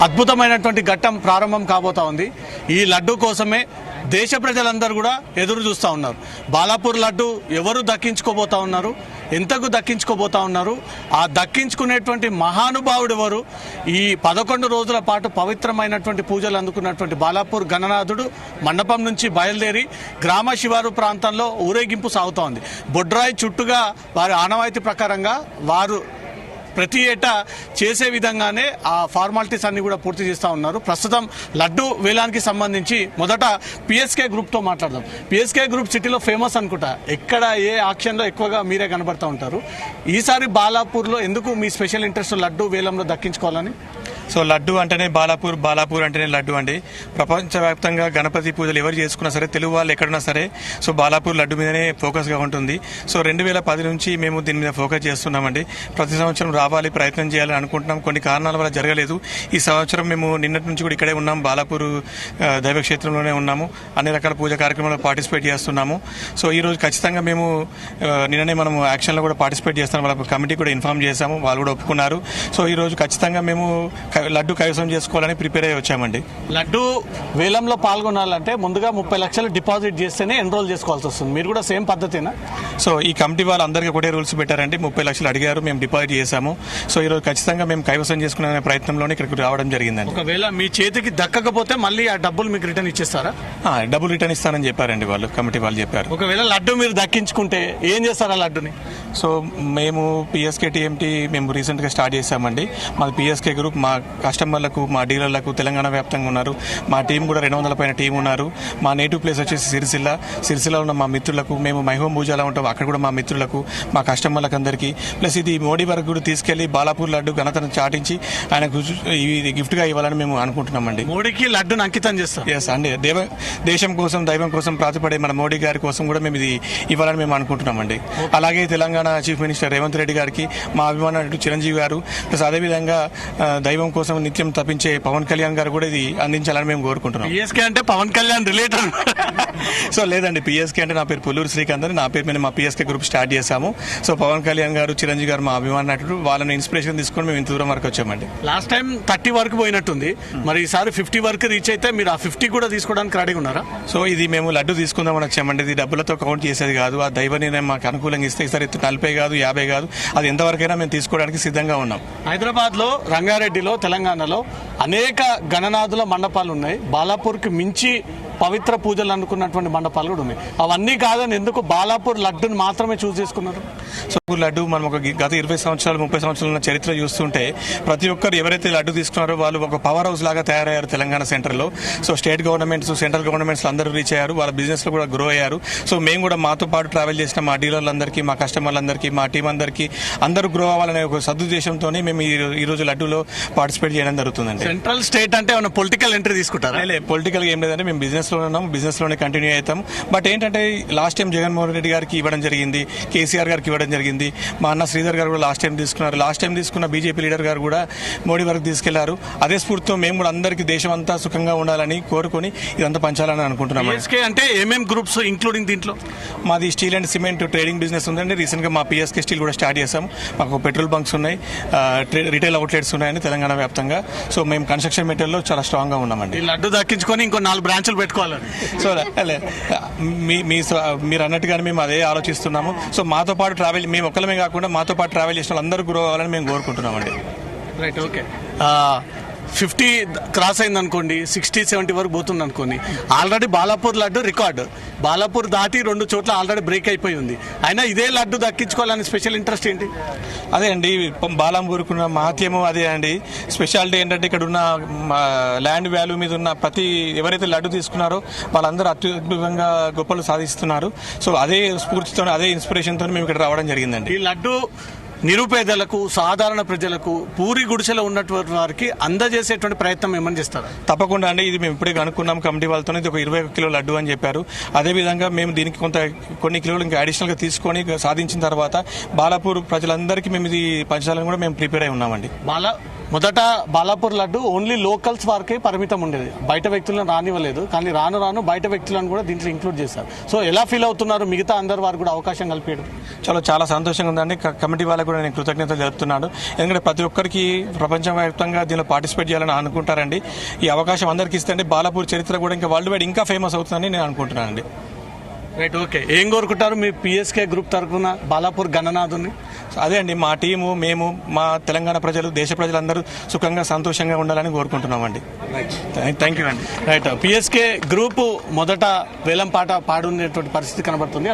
అద్భుతమైనటువంటి ఘట్టం ప్రారంభం కాబోతా ఉంది. ఈ లడ్డు కోసమే దేశ ప్రజలందరూ కూడా ఎదురు చూస్తూ ఉన్నారు. బాలాపూర్ లడ్డు ఎవరు దక్కించుకోబోతా ఉన్నారు, ఎంతకు దక్కించుకోబోతా ఉన్నారు, ఆ దక్కించుకునేటువంటి మహానుభావుడు ఎవరు, ఈ 11 రోజుల పాటు పవిత్రమైనటువంటి పూజలు అందుకున్నటువంటి బాలాపూర్ గణనాథుడు మండపం నుంచి బయలుదేరి గ్రామ శివారు ప్రాంతంలో ఊరేగింపు సాగుతోంది. బొడ్రాయి చుట్టుగా వారి ఆనవాయితీ ప్రకారంగా వారు ప్రతి ఏటా చేసే విధంగానే ఆ ఫార్మాలిటీస్ అన్ని కూడా పూర్తి చేస్తూ ఉన్నారు. ప్రస్తుతం లడ్డు వేలానికి సంబంధించి మొదట పిఎస్కే గ్రూప్తో మాట్లాడదాం. పిఎస్కే గ్రూప్ సిటీలో ఫేమస్ అనుకుంటా, ఎక్కడ ఏ ఆక్షన్లో ఎక్కువగా మీరే కనబడుతూ ఉంటారు. ఈసారి బాలాపూర్లో ఎందుకు మీ స్పెషల్ ఇంట్రెస్ట్ లడ్డు వేలంలో దక్కించుకోవాలని? సో లడ్డు అంటేనే బాలాపూర్, బాలాపూర్ అంటేనే లడ్డు అండి. ప్రపంచవ్యాప్తంగా గణపతి పూజలు ఎవరు చేసుకున్నా సరే, తెలుగు వాళ్ళు ఎక్కడున్నా సరే, సో బాలాపూర్ లడ్డు మీదనే ఫోకస్గా ఉంటుంది. సో 2010 నుంచి మేము దీని మీద ఫోకస్ చేస్తున్నామండి. ప్రతి సంవత్సరం రావాలి, ప్రయత్నం చేయాలని అనుకుంటున్నాం. కొన్ని కారణాల వల్ల జరగలేదు. ఈ సంవత్సరం మేము నిన్నటి నుంచి కూడా ఇక్కడే ఉన్నాం, బాలాపూర్ దైవక్షేత్రంలోనే ఉన్నాము. అన్ని రకాల పూజా కార్యక్రమాల్లో పార్టిసిపేట్ చేస్తున్నాము. సో ఈ రోజు ఖచ్చితంగా మేము నిన్ననే మనం యాక్షన్లో కూడా పార్టిసిపేట్ చేస్తాం. వాళ్ళ కమిటీ కూడా ఇన్ఫార్మ్ చేశాము, వాళ్ళు కూడా ఒప్పుకున్నారు. సో ఈ రోజు ఖచ్చితంగా మేము లడ్డు కైవసం చేసుకోవాలని ప్రిపేర్ అయ్యి వచ్చామండి. లడ్డు వేలంలో పాల్గొనాలంటే ముందుగా 30 లక్షలు డిపాజిట్ చేస్తేనే ఎన్రోల్ చేసుకోవాల్సి వస్తుంది. మీరు కూడా సేమ్ పద్ధతేనా? సో ఈ కమిటీ వాళ్ళు అందరికీ ఒకటే రూల్స్ పెట్టారండి. 30 లక్షలు అడిగారు, మేము డిపాజిట్ చేశాము. సో ఈరోజు ఖచ్చితంగా మేము కైవసం చేసుకునే ప్రయత్నంలోనే ఇక్కడికి రావడం జరిగిందండి. ఒకవేళ మీ చేతికి దక్కకపోతే మళ్ళీ ఆ డబ్బులు మీకు రిటర్న్ ఇచ్చేస్తారా? డబ్బులు రిటర్న్ ఇస్తానని చెప్పారండి వాళ్ళు, కమిటీ వాళ్ళు చెప్పారు. ఒకవేళ లడ్డు మీరు దక్కించుకుంటే ఏం చేస్తారా లడ్డుని? సో మేము పిఎస్కే టీఎంటీ మేము రీసెంట్గా స్టార్ట్ చేశామండి. మాది పిఎస్కే గ్రూప్. మా కస్టమర్లకు, మా డీలర్లకు తెలంగాణ వ్యాప్తంగా ఉన్నారు. మా టీం కూడా 200 పైన టీం ఉన్నారు. మా నేటివ్ ప్లేస్ వచ్చేసి సిరిసిల్ల ఉన్న మా మిత్రులకు, మేము మైహోం పూజాలో ఉంటాం, అక్కడ కూడా మా మిత్రులకు, మా కస్టమర్లకు అందరికీ, ప్లస్ ఇది మోడీ వరకు కూడా తీసుకెళ్లి బాలాపూర్ లడ్డు ఘనతను చాటించి ఆయనకు ఇది గిఫ్ట్గా ఇవ్వాలని మేము అనుకుంటున్నామండి. మోడీకి లడ్డును అంకితం చేస్తాం. ఎస్ అండి, దేశం కోసం, దైవం కోసం ప్రాతిపడే మన మోడీ గారి కోసం కూడా మేము ఇది ఇవ్వాలని మేము అనుకుంటున్నామండి. అలాగే తెలంగాణ చీఫ్ మినిస్టర్ రేవంత్ రెడ్డి గారికి, మా అభిమాన చిరంజీవి గారు, ప్లస్ అదేవిధంగా దైవం కోసం నిత్యం తప్పించే పవన్ కళ్యాణ్ గారు కూడా ఇది అందించాలని మేము కోరుకుంటున్నాం. పిఎస్కే అంటే పవన్ కళ్యాణ్ రిలేటెడ్? సో లేదండి, పిఎస్కే అంటే నా పేరు పుల్లూరు శ్రీకాంత్ అని, నా పేరు మీద మా పిఎస్కే గ్రూప్ స్టార్ట్ చేశాము. సో పవన్ కళ్యాణ్ గారు, చిరంజీవి గారు మా అభిమాన నటుడు, వాళ్ళని ఇన్స్పిరేషన్ తీసుకొని మేము ఇంత దూరం వరకు వచ్చామండి. లాస్ట్ టైం 30 వరకు పోయినట్టుంది, మరి ఈసారి 50 వరకు రీచ్ అయితే మీరు ఆ 50 కూడా తీసుకోవడానికి రెడీగా ఉన్నారా? సో ఇది మేము లడ్డు తీసుకుందామని వచ్చామండి. ఇది డబ్బులతో కౌంట్ చేసేది కాదు. ఆ దైవ నిర్ణయం మాకు అనుకూలంగా ఇస్తే ఈసారి 40 కాదు, 50 కాదు, అది ఎంతవరకైనా మేము తీసుకోవడానికి సిద్ధంగా ఉన్నాం. హైదరాబాద్ లో, రంగారెడ్డిలో, తెలంగాణలో అనేక గణనాథుల మండపాలు ఉన్నాయి. బాలాపూర్కి మించి పవిత్ర పూజలు అనుకున్నటువంటి మండపాలు కూడా ఉన్నాయి. అవన్నీ కాదని ఎందుకు బాలాపూర్ లడ్డుని మాత్రమే చూస్ చేసుకున్నారు? సో లడ్డు మనం ఒక గత 20 సంవత్సరాలు 30 సంవత్సరాల చరిత్ర చూస్తుంటే ప్రతి ఒక్కరు ఎవరైతే లడ్డు తీసుకున్నారో వాళ్ళు ఒక పవర్ హౌస్ లాగా తయారయ్యారు తెలంగాణ సెంటర్లో. So state governments, central governments అందరూ రీచ్ అయ్యారు, వాళ్ళ బిజినెస్ లో కూడా గ్రో అయ్యారు. సో మేము కూడా మాతో పాటు ట్రావెల్ చేసిన మా డీలర్లందరికీ, మా కస్టమర్లందరికీ, మా టీం అందరికీ అందరూ గ్రో అవ్వాలనే ఒక సదుద్దేశంతోనే మేము ఈ రోజు లడ్డూలో పార్టిసిపేట్ చేయడం జరుగుతుందండి. సెంట్రల్ స్టేట్ అంటే ఏమైనా పొలిటికల్ ఎంట్రీ తీసుకుంటారా? పొలిటికల్ ఏం లేదంటే మేము బిజినెస్ లో ఉన్నాం, బిజినెస్ లోనే కంటిన్యూ అవుతాం. బట్ ఏంటంటే లాస్ట్ టైం జగన్మోహన్ రెడ్డి గారికి ఇవ్వడం జరిగింది, కేసీఆర్ గారికి ఇవ్వడం జరిగింది, మా అన్న శ్రీధర్ గారు కూడా లాస్ట్ టైం తీసుకున్నారు. లాస్ట్ టైం తీసుకున్న బీజేపీ లీడర్ గారు కూడా మోడీ వరకు తీసుకెళ్లారు. అదే స్ఫూర్తితో మేము కూడా అందరికీ దేశం అంతా సుఖంగా ఉండాలని కోరుకొని ఇదంతా పంచాలని అనుకుంటున్నాం. అంటే ఏమేం గ్రూప్స్ ఇంక్లూడింగ్ దీంట్లో? మాది steel and cement trading business ఉందండి. రీసెంట్ గా మా పిఎస్కే స్టీల్ కూడా స్టార్ట్ చేసాం. మాకు పెట్రోల్ బంక్స్ ఉన్నాయి, రిటైల్ అవుట్లెట్స్ ఉన్నాయని తెలంగాణ వ్యాప్తంగా. సో మేము కన్స్ట్రక్షన్ మెటీరియల్ లో చాలా స్ట్రాంగ్ గా ఉన్నామండి. లడ్డు దక్కించుకొని ఇంకో 4 బ్రాంచ్లు పెట్టుకోవాలని. సో మీరు అన్నట్టుగానే మేము అదే ఆలోచిస్తున్నాము. సో మాతో పాటు ట్రావెల్, మేము ఒక్కలమే కాకుండా మాతో పాటు ట్రావెల్ చేసిన వాళ్ళందరూ గ్రో అవ్వాలని మేము కోరుకుంటున్నామండి. Right, okay. 50 క్రాస్ అయింది అనుకోండి, 60-70 వరకు పోతుంది అనుకోండి. ఆల్రెడీ బాలాపూర్ లడ్డు రికార్డు, బాలాపూర్ దాటి 2 చోట్ల ఆల్రెడీ బ్రేక్ అయిపోయి ఉంది. అయినా ఇదే లడ్డు దక్కించుకోవాలని స్పెషల్ ఇంట్రెస్ట్ ఏంటి? అదే అండి, బాలాపూర్కున్న మహత్యము అదే అండి. స్పెషాలిటీ ఏంటంటే ఇక్కడ ఉన్న ల్యాండ్ వాల్యూ మీద ఉన్న ప్రతి ఎవరైతే లడ్డు తీసుకున్నారో వాళ్ళందరూ అత్యద్భుతంగా గొప్పలు సాధిస్తున్నారు. సో అదే స్ఫూర్తితో, అదే ఇన్స్పిరేషన్తో మేము ఇక్కడ రావడం జరిగిందండి. ఈ లడ్డు నిరుపేదలకు, సాధారణ ప్రజలకు, పూరి గుడిసెలో ఉన్నటువంటి వారికి అందజేసేటువంటి ప్రయత్నం ఏమని చేస్తారు? తప్పకుండా అండి. ఇది మేము ఇప్పుడే అనుకున్నాం కమిటీ వాళ్ళతో, ఇది ఒక 21 కిలో లడ్డు అని చెప్పారు. అదేవిధంగా మేము దీనికి కొన్ని కిలోలు ఇంకా అడిషనల్ గా తీసుకొని సాధించిన తర్వాత బాలాపూర్ ప్రజలందరికీ మేము ఇది పంచాలని కూడా మేము ప్రిపేర్ అయి ఉన్నామండి. మొదట బాలాపూర్ లడ్డు ఓన్లీ లోకల్స్ వారికే పరిమితం ఉండేది, బయట వ్యక్తులను రానివ్వలేదు. కానీ రాను రాను బయట వ్యక్తులను కూడా దీంట్లో ఇంక్లూడ్ చేశారు. సో ఎలా ఫీల్ అవుతున్నారు మిగతా అందరు వారు కూడా అవకాశం కల్పించడం? చాలా సంతోషంగా ఉందండి. కమిటీ వాళ్ళకు కూడా నేను కృతజ్ఞతలు జరుపుతున్నాను. ఎందుకంటే ప్రతి ఒక్కరికి ప్రపంచవ్యాప్తంగా దీనిలో పార్టిసిపేట్ చేయాలని అనుకుంటారండి. ఈ అవకాశం అందరికీ ఇస్తే బాలాపూర్ చరిత్ర కూడా ఇంకా వరల్డ్ వైడ్ ఇంకా ఫేమస్ అవుతుందని నేను అనుకుంటున్నానండి. Right, okay. ఏం కోరుకుంటారు మీ పిఎస్కే గ్రూప్ తరఫున బాలాపూర్ గణనాథుని? అదే అండి, మా టీము, మేము, మా తెలంగాణ ప్రజలు, దేశ ప్రజలందరూ సుఖంగా సంతోషంగా ఉండాలని కోరుకుంటున్నామండి. థ్యాంక్ యూ అండి. రైట్, పిఎస్కే గ్రూప్ మొదట వేలం పాట పాడుకునేటువంటి పరిస్థితి కనబడుతుంది.